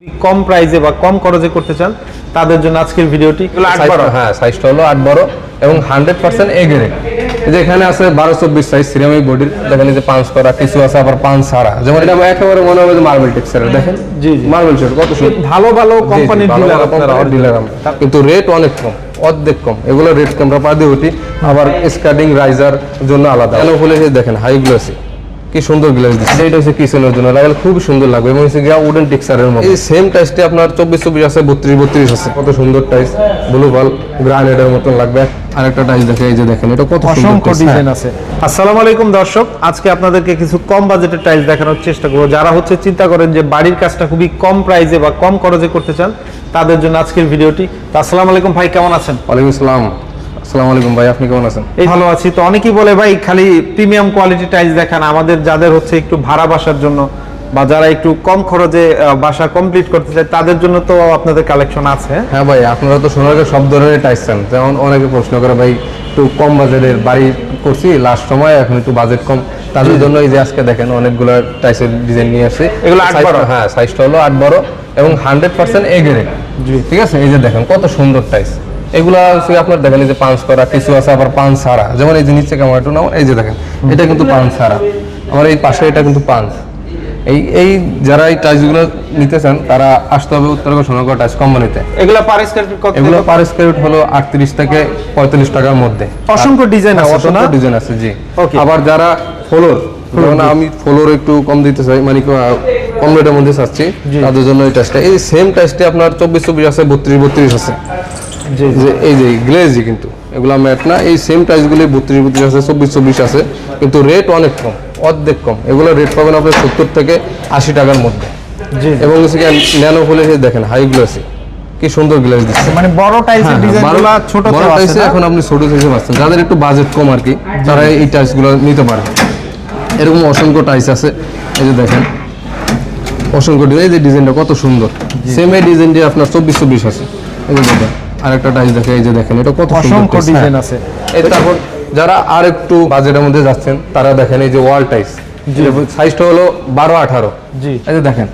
কম প্রাইসে বা কম খরচে করতে চান তাদের জন্য আজকের ভিডিওটি। হ্যাঁ, সাইজটা হলো 8 বড় এবং 100% এ গ্রেড। এই যে এখানে আছে 12-24 সাইজ সিরামিক বডির, দেখেন এই যে পাঁচ করা কিছু আছে, আবার পাঁচ ছাড়া, যেমন এটা একেবারে মনে হবে যে মার্বেল টেক্সচারের। দেখেন জি জি, মার্বেল শেড কত সুন্দর, ভালো ভালো কোম্পানির ডিলার আপনারা ডিলার আমরা, কিন্তু রেট অনেক কম, অর্ধেক কম। এগুলো রেট আমরা পা দিয়ে উঠি, আবার স্কার্টিং রাইজার জন্য আলাদা। কেন বলে দেখেন হাই গ্লোসি, কি সুন্দর গ্লাস দিচ্ছে। এটা হচ্ছে কিচেনের জন্য লাগালে খুব সুন্দর লাগবে, এবং হচ্ছে গিয়া উডেন টেক্সচারের মধ্যে। এই সেম টাইসটি আপনার 24-24 আছে, 32-32 আছে। কত সুন্দর টাইস, ব্লু ভাল গ্রানাইটের মতন লাগবে। আরেকটা টাইস দেখে, এই যে দেখেন এটা কত অসংখ্য ডিজাইন আছে। আসসালামু আলাইকুম দর্শক, আজকে আপনাদেরকে কিছু কম বাজেটের টাইলস দেখানোর চেষ্টা করব। যারা চিন্তা করেন যে বাড়ির কাজটা খুবই কম প্রাইসে বা কম খরচে করতে চান তাদের জন্য আজকের ভিডিওটি। তো আসসালামু আলাইকুম ভাই, কেমন আছেন? ওয়ালাইকুম আসসালাম। আসসালামু আলাইকুম ভাই, আপনি কেমন আছেন? এই ভালো আছি। তো অনেকেই বলে ভাই খালি প্রিমিয়াম কোয়ালিটি টাইলস দেখান, আমাদের যাদের একটু ভাড়া বাসার জন্য বা যারা একটু কম খরচে বাসা কমপ্লিট করতে চায় তাদের জন্য তো আপনাদের কালেকশন আছে। হ্যাঁ ভাই, আপনারা তো সোনারগাঁ সব ধরনের টাইলস চান। যেমন অনেকে প্রশ্ন করে ভাই একটু কম বাজেটের বাড়ি করছি লাস্ট সময়, এখন একটু বাজেট কম, তাদের জন্য এই যে আজকে দেখেন অনেকগুলো টাইলসের ডিজাইন নিয়ে আসছে। এগুলো 8 বড়। হ্যাঁ, সাইজটা হলো 8 বড় এবং 100% এ গ্রেড। ঠিক আছে, এই যে দেখেন কত সুন্দর টাইলস। এগুলা হচ্ছে আপনার দেখেন এই যে পাঁচ করা কিছু আছে, আবার পাঁচ ছাড়া, যেমন এই যে নিচে কেমন একটু নাও, এই যে দেখেন এটা কিন্তু পাঁচ ছাড়া, আমার এই পাশে এটা কিন্তু পাঁচ। এই যারা এই টাইলসগুলো নিতে চান তারা আসতে হবে উত্তরবঙ্গ সোনারগাঁ টাইলস কোম্পানিতে। এগুলো পার স্কয়ার ফিট কত? এগুলো পার স্কয়ার ফিট হলো 38 থেকে 45 টাকার মধ্যে। অসংখ্য ডিজাইন আছে, অসংখ্য ডিজাইন আছে জি। ওকে। আবার যারা ফ্লোর, যেমন আমি ফ্লোর একটু কম দিতে চাই, মানে কম রেটের মধ্যে চাচ্ছি, তাদের জন্য এই টাইলসটা, এই সেম টাইলসটি আপনার 24-24 আছে, 32-32 আছে। এই যে গ্লেজি, কিন্তু এগুলো ম্যাট না, এই সেম টাইলসগুলি 32-32 আছে, 24-24 আছে, কিন্তু রেট অনেক কম, অর্ধেক কম। এগুলো রেট পাবেন আপনার 70 থেকে 80 টাকার মধ্যে। এবং ন্যানো ফুলে দেখেন হাই গ্লোসি, কি সুন্দর গ্লাস দিচ্ছে। মানে বড় টাইলসের ডিজাইনগুলো ছোট বড় টাইলসে এখন আপনি ছোট সাইজে পাচ্ছেন। যাদের একটু বাজেট কম আর কি, তারা এই টাইলসগুলো নিতে পারে। এরকম অসংখ্য টাইলস আছে, এই যে দেখেন অসংখ্য ডিজাইন। এই যে ডিজাইনটা কত সুন্দর, সেম এই ডিজাইনটি আপনার 24-24 আছে। এই যে দেখেন আরেকটা টাইলস দেখে, এই যে দেখেন এটা কত অসংখ্য ডিজাইন আছে। এই তারপর যারা আর একটু বাজেটের মধ্যে যাচ্ছেন তারা দেখেন এই যে ওয়াল টাইলস, সাইজটা হলো 12-18। জি, এই যে দেখেন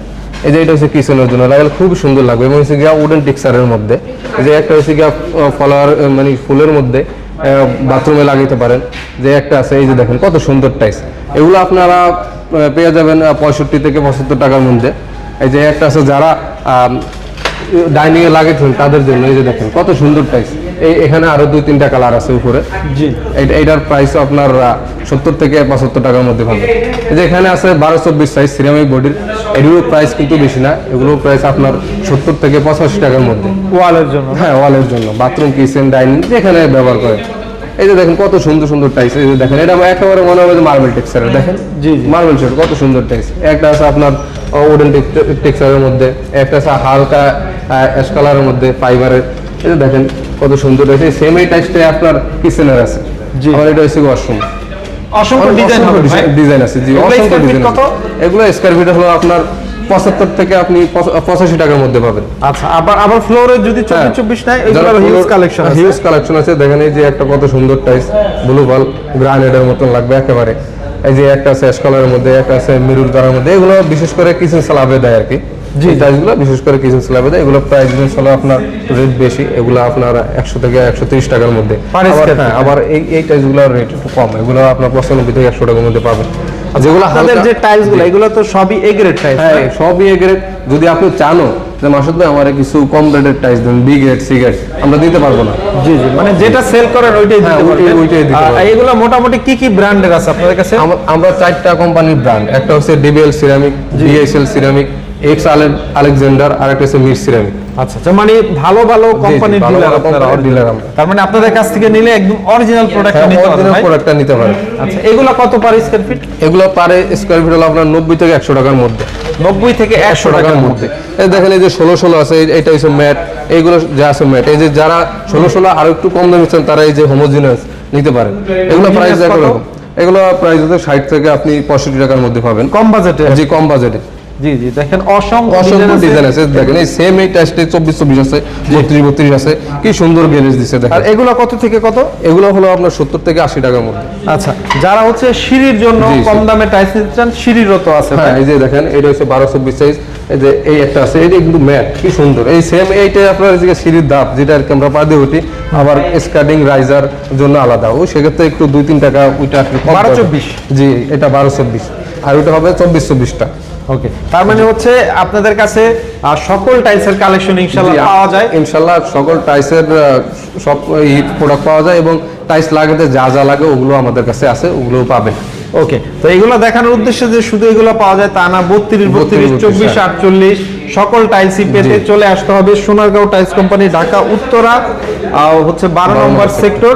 এই যে এটা হচ্ছে কিচেনের জন্য লাগালে খুব সুন্দর লাগবে, এবং হচ্ছে গিয়া উডেন টেক্সচারের মধ্যে। এই যে একটা হচ্ছে গিয়া ফলার মানে ফুলের মধ্যে বাথরুমে লাগাইতে পারেন, যে একটা আছে এই যে দেখেন কত সুন্দর টাইলস। এগুলো আপনারা পেয়ে যাবেন 65 থেকে 75 টাকার মধ্যে। এই যে একটা আছে যারা ডাইনিং এ লাগাইছেন তাদের জন্য, এই যে দেখেন কত সুন্দর টাইলস। এখানে আরো 2-3টা কালার আছে উপরে। জি, এইটার প্রাইস আপনার 70 থেকে 75 টাকার মধ্যে পাবেন। এই যে এখানে আছে 12-24 সাইজ সিরামিক বডির, এগুলোর প্রাইস কিন্তু বেশি না, এগুলোর প্রাইস আপনার 70 থেকে 85 টাকার মধ্যে ওয়ালের জন্য। হ্যাঁ, ওয়ালের জন্য, বাথরুম, কিচেন, ডাইনিং যেখানে ব্যবহার করেন। এই যে দেখেন কত সুন্দর সুন্দর টাইলস, এই যে দেখেন এটা একেবারে মনে হবে যে মার্বেল টেক্সচারের। দেখেন জি, মার্বেল শেড কত সুন্দর টাইলস। একটা আছে আপনার উডেন টেক্সচারের মধ্যে, একটা আছে হালকা অ্যাশ কালারের মধ্যে ফাইবারের। এই যে দেখেন কত সুন্দর টাইলস। সেম এই টাইলসটা আপনার কিচেনের আছে। জি, আর এটা হচ্ছে ওয়াশরুম। অসংখ্য ডিজাইন আছে জি, অসংখ্য ডিজাইন। এগুলো স্কয়ার ফিট হলো আপনার 75 থেকে আপনি 85 টাকার মধ্যে পাবেন। আচ্ছা, আবার ফ্লোরে যদি 24-24 নাই, এগুলোর হিউজ কালেকশন আছে। হিউজ কালেকশন আছে, দেখেন এই যে একটা কত সুন্দর টাইলস, ব্লু ভাল গ্রানাইটের মতন লাগবে একেবারে। এই যে একটা আছে অ্যাশ কালারের মধ্যে, একটা আছে মেরুন কালারের মধ্যে। এগুলো বিশেষ করে কিচেন স্ল্যাবে দেয় আর কি। জি, টাইলসগুলো বিশেষ করে কিচেন স্ল্যাবে দেয়। এগুলো প্রাইস হলো আপনার রেট বেশি, এগুলো আপনার 100 থেকে 130 টাকার মধ্যে। আবার এই টাইলসগুলোর রেট একটু কম, এগুলো আপনার 95 থেকে 100 টাকার মধ্যে পাবেন। যেগুলো আপনাদের যে টাইলসগুলো, এগুলো তো সবই এ গ্রেড টাইলস। হ্যাঁ, সবই এ গ্রেড। যদি আপনি চানো যে মাসুদ ভাই আমার কিছু কম রেটের টাইলস দেন, বি গ্রেড, সি গ্রেড, আমরা দিতে পারবো না। জি জি, মানে যেটা সেল করেন ওইটাই দিতে পারবেন। এগুলো মোটামুটি কি কি ব্র্যান্ডের আছে আপনাদের কাছে? আমরা 4টা কোম্পানির ব্র্যান্ড, একটা হচ্ছে DBL ceramic, DSL ceramic, X Alexander, আর একটা হচ্ছে মির সিরামিক। আচ্ছা, মানে ভালো ভালো কোম্পানির ডিলার আপনারা। তার মানে আপনাদের কাছ থেকে নিলে একদম অরিজিনাল প্রোডাক্টটা নিতে পারবেন। অরিজিনাল প্রোডাক্টটা নিতে পারেন। আচ্ছা, এগুলো কত পার স্কয়ার ফিট? এগুলো পার স্কয়ার ফিট হলো আপনার 90 থেকে 100 টাকার মধ্যে। 90 থেকে 100 টাকার মধ্যে। এই দেখেন এই যে 16 আছে, এইটা হচ্ছে ম্যাট, এইগুলো যা আছে ম্যাট। এই যে যারা 16 আর একটু কম দামে চান তারা এই যে হোমোজিনাস নিতে পারেন। এগুলো প্রাইস এগুলো প্রাইস হচ্ছে 60 থেকে আপনি 65 টাকার মধ্যে পাবেন, কম বাজেটে। জি, কম বাজেটে। জি জি, দেখেন অসংখ্য অসংখ্য ডিজাইন ডিজাইন আছে। আছে, দেখেন এই সেম এই টাইসটি 24-24 আছে, 32-32 আছে, কি সুন্দর গ্যারেজ দিছে আর দেখেন। এগুলো কত থেকে কত? এগুলো হলো আপনার 70 থেকে 80 টাকার মধ্যে। আচ্ছা, যারা হচ্ছে সিঁড়ির জন্য জি, জি। কম দামে টাইলস নিতে চান, সিঁড়িরও তো আছে হ্যাঁ, ভাই। এই যে দেখেন এটা হচ্ছে 12-24 সাইজ, এই যে এই একটা আছে, এটা কিন্তু ম্যাট, কি সুন্দর। এই সেম এইটাই আপনার যে সিঁড়ির ধাপ, যেটা আর কি আমরা পা দিয়ে উঠি, আবার স্কার্টিং রাইজার জন্য আলাদা, ওই সেক্ষেত্রে একটু 2-3 টাকা ওইটা একটু কম 12-24 জি, এটা 12-24, আর ওইটা হবে 24-24টা। ওকে, তার মানে হচ্ছে আপনাদের কাছে সকল টাইলসের কালেকশন ইনশাআল্লাহ পাওয়া যায়। ইনশাল্লাহ সকল টাইসের সব প্রোডাক্ট পাওয়া যায়, এবং টাইস লাগাতে যা যা লাগে ওগুলো আমাদের কাছে আছে, ওগুলো পাবেন। ওকে, তো এগুলো দেখানোর উদ্দেশ্যে যে শুধু এগুলো পাওয়া যায় তা না, 32, 32, 24, 48 সকল টাইলসই পেতে চলে আসতে হবে সোনারগাঁও টাইলস কোম্পানি, ঢাকা উত্তরা হচ্ছে 12 নম্বর সেক্টর,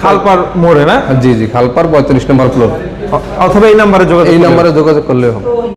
খালপার মোড়ে না? জি জি, খালপার 45 নম্বর ফ্লোর। অথবা এই নাম্বারে যোগাযোগ এই করলে নাম্বারে যোগাযোগ করলে হবে।